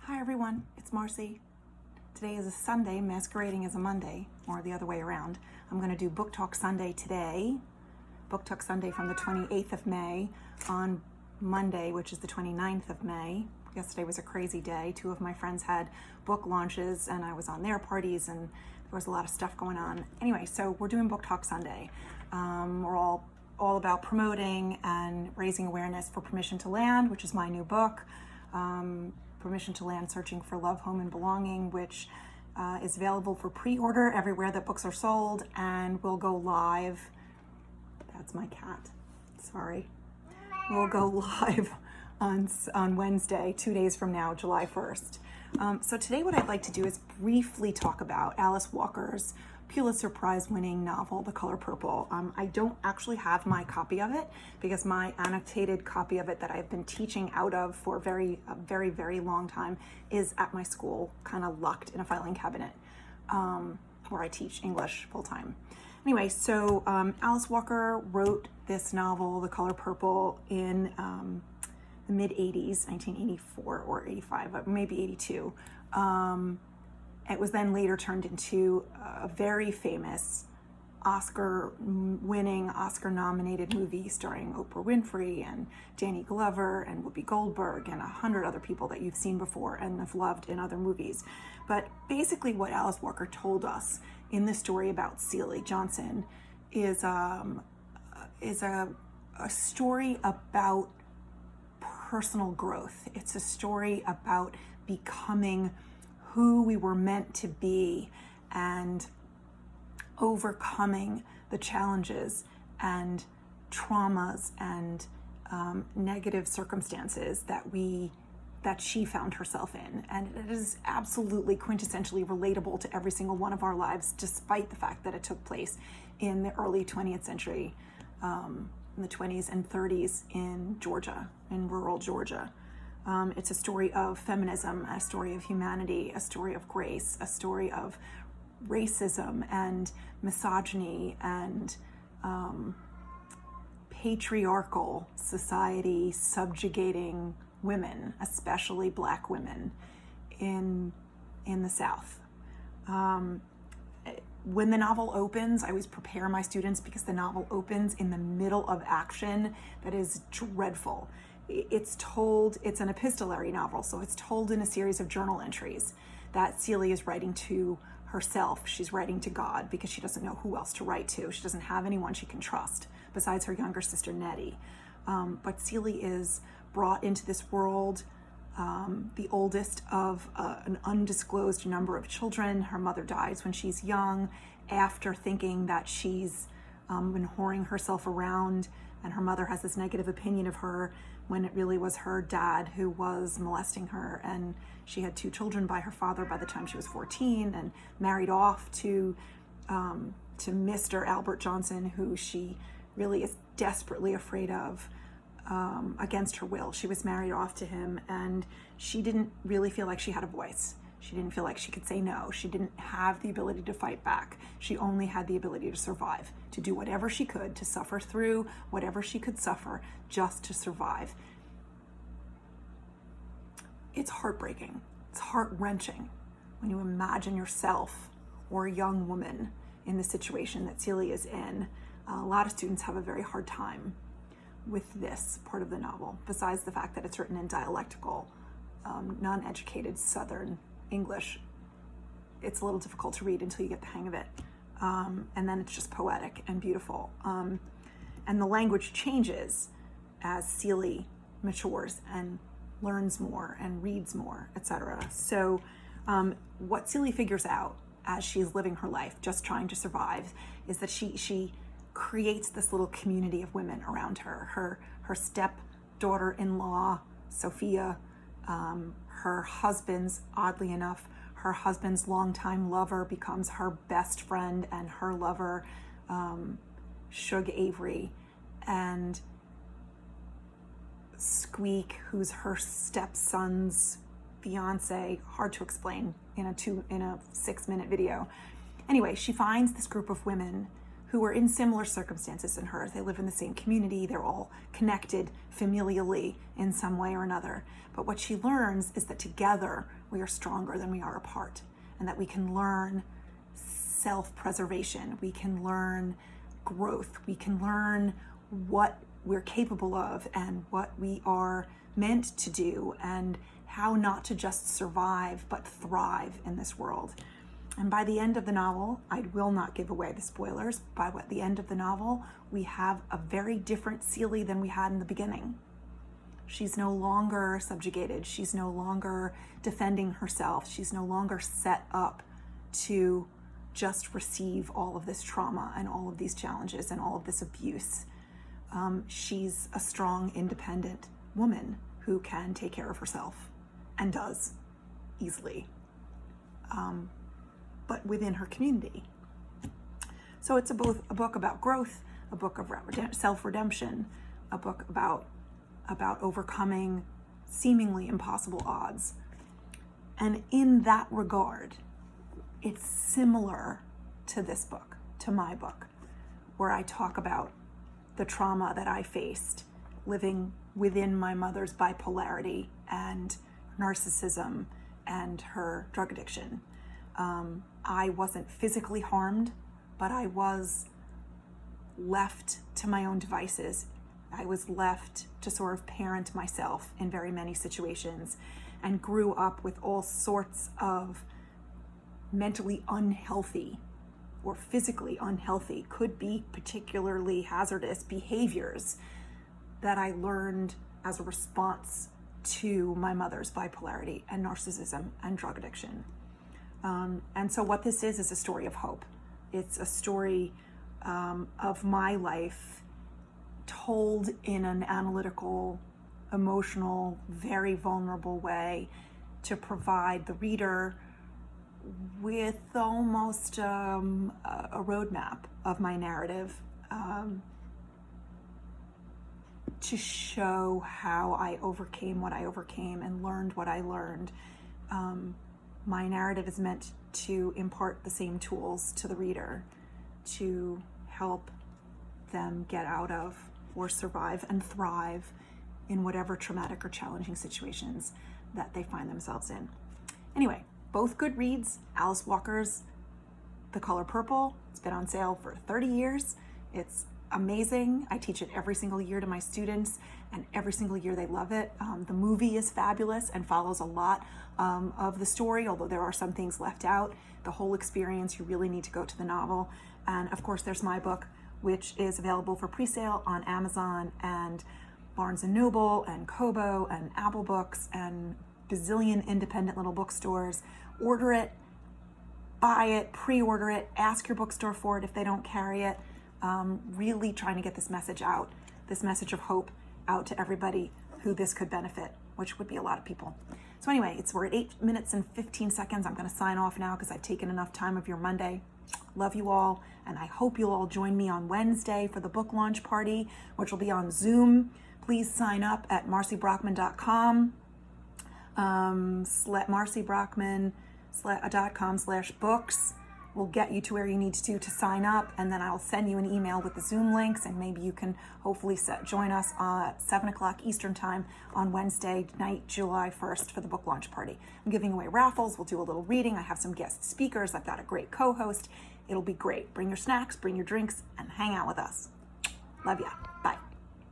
Hi everyone, it's Marcy. Today is a Sunday masquerading as a Monday, or the other way around. I'm going to do Book Talk Sunday today. Book Talk Sunday from the 28th of May on Monday, which is the 29th of May. Yesterday was a crazy day. Two of my friends had book launches and I was on their parties and there was a lot of stuff going on. Anyway, so we're doing Book Talk Sunday. We're all about promoting and raising awareness for Permission to Land, which is my new book. Permission to Land, Searching for Love, Home, and Belonging, which is available for pre-order everywhere that books are sold and will go live. That's my cat, sorry. We'll go live on Wednesday, 2 days from now, July 1st. So today what I'd like to do is briefly talk about Alice Walker's Pulitzer Prize winning novel, The Color Purple. I don't actually have my copy of it because my annotated copy of it that I've been teaching out of for a very, very long time is at my school, kind of locked in a filing cabinet where I teach English full time. Anyway, so Alice Walker wrote this novel, The Color Purple, in the mid-80s, 1984 or 85, maybe 82. It was then later turned into a very famous Oscar-winning, Oscar-nominated movie starring Oprah Winfrey and Danny Glover and Whoopi Goldberg and 100 other people that you've seen before and have loved in other movies. But basically what Alice Walker told us in the story about Celie Johnson is a story about personal growth. It's a story about becoming who we were meant to be and overcoming the challenges and traumas and negative circumstances that she found herself in. And it is absolutely quintessentially relatable to every single one of our lives, despite the fact that it took place in the early 20th century, in the 20s and 30s in Georgia, in rural Georgia. It's a story of feminism, a story of humanity, a story of grace, a story of racism and misogyny and patriarchal society subjugating women, especially Black women in the South. When the novel opens, I always prepare my students because the novel opens in the middle of action that is dreadful. It's an epistolary novel, so it's told in a series of journal entries that Celie is writing to herself. She's writing to God because she doesn't know who else to write to. She doesn't have anyone she can trust besides her younger sister Nettie. But Celie is brought into this world, the oldest of an undisclosed number of children. Her mother dies when she's young after thinking that she's been whoring herself around, and her mother has this negative opinion of her when it really was her dad who was molesting her. And she had 2 children by her father by the time she was 14 and married off to Mr. Albert Johnson, who she really is desperately afraid of against her will. She was married off to him and she didn't really feel like she had a voice. She didn't feel like she could say no. She didn't have the ability to fight back. She only had the ability to survive, to do whatever she could, to suffer through whatever she could suffer just to survive. It's heartbreaking. It's heart-wrenching when you imagine yourself or a young woman in the situation that Celie is in. A lot of students have a very hard time with this part of the novel, besides the fact that it's written in dialectical, non-educated Southern English. It's a little difficult to read until you get the hang of it. And then it's just poetic and beautiful. And the language changes as Celie matures and learns more and reads more, etc. So what Celie figures out as she's living her life, just trying to survive, is that she creates this little community of women around her. Her stepdaughter-in-law, Sophia, her husband's, oddly enough, her husband's longtime lover becomes her best friend and her lover, Shug Avery, and Squeak, who's her stepson's fiance, hard to explain in a 6-minute video. Anyway, she finds this group of women who are in similar circumstances than her. They live in the same community. They're all connected familially in some way or another. But what she learns is that together we are stronger than we are apart, and that we can learn self-preservation. We can learn growth. We can learn what we're capable of and what we are meant to do, and how not to just survive but thrive in this world. And by the end of the novel, I will not give away the spoilers, by the end of the novel, we have a very different Celie than we had in the beginning. She's no longer subjugated. She's no longer defending herself. She's no longer set up to just receive all of this trauma and all of these challenges and all of this abuse. She's a strong, independent woman who can take care of herself, and does easily, but within her community. So it's both a book about growth, a book of self-redemption, a book about overcoming seemingly impossible odds. And in that regard, it's similar to this book, to my book, where I talk about the trauma that I faced living within my mother's bipolarity and narcissism and her drug addiction. I wasn't physically harmed, but I was left to my own devices. I was left to sort of parent myself in very many situations, and grew up with all sorts of mentally unhealthy or physically unhealthy, could be particularly hazardous behaviors that I learned as a response to my mother's bipolarity and narcissism and drug addiction. And so what this is a story of hope. It's a story of my life told in an analytical, emotional, very vulnerable way to provide the reader with almost a roadmap of my narrative, to show how I overcame what I overcame and learned what I learned. My narrative is meant to impart the same tools to the reader to help them get out of or survive and thrive in whatever traumatic or challenging situations that they find themselves in. Anyway, both good reads. Alice Walker's The Color Purple. It's been on sale for 30 years. It's amazing. I teach it every single year to my students, and every single year they love it. The movie is fabulous and follows a lot of the story, although there are some things left out. The whole experience, you really need to go to the novel. And of course, there's my book, which is available for pre-sale on Amazon and Barnes & Noble and Kobo and Apple Books and bazillion independent little bookstores. Order it, buy it, pre-order it, ask your bookstore for it if they don't carry it. Really trying to get this message out, this message of hope out to everybody who this could benefit, which would be a lot of people. So anyway, we're at 8 minutes and 15 seconds. I'm going to sign off now because I've taken enough time of your Monday. Love you all, and I hope you'll all join me on Wednesday for the book launch party, which will be on Zoom. Please sign up at marcybrockman.com, marcybrockman.com/books. Will get you to where you need to sign up, and then I'll send you an email with the Zoom links, and maybe you can hopefully join us at 7 o'clock Eastern time on Wednesday night, July 1st for the book launch party. I'm giving away raffles. We'll do a little reading. I have some guest speakers. I've got a great co-host. It'll be great. Bring your snacks, bring your drinks, and hang out with us. Love ya. Bye.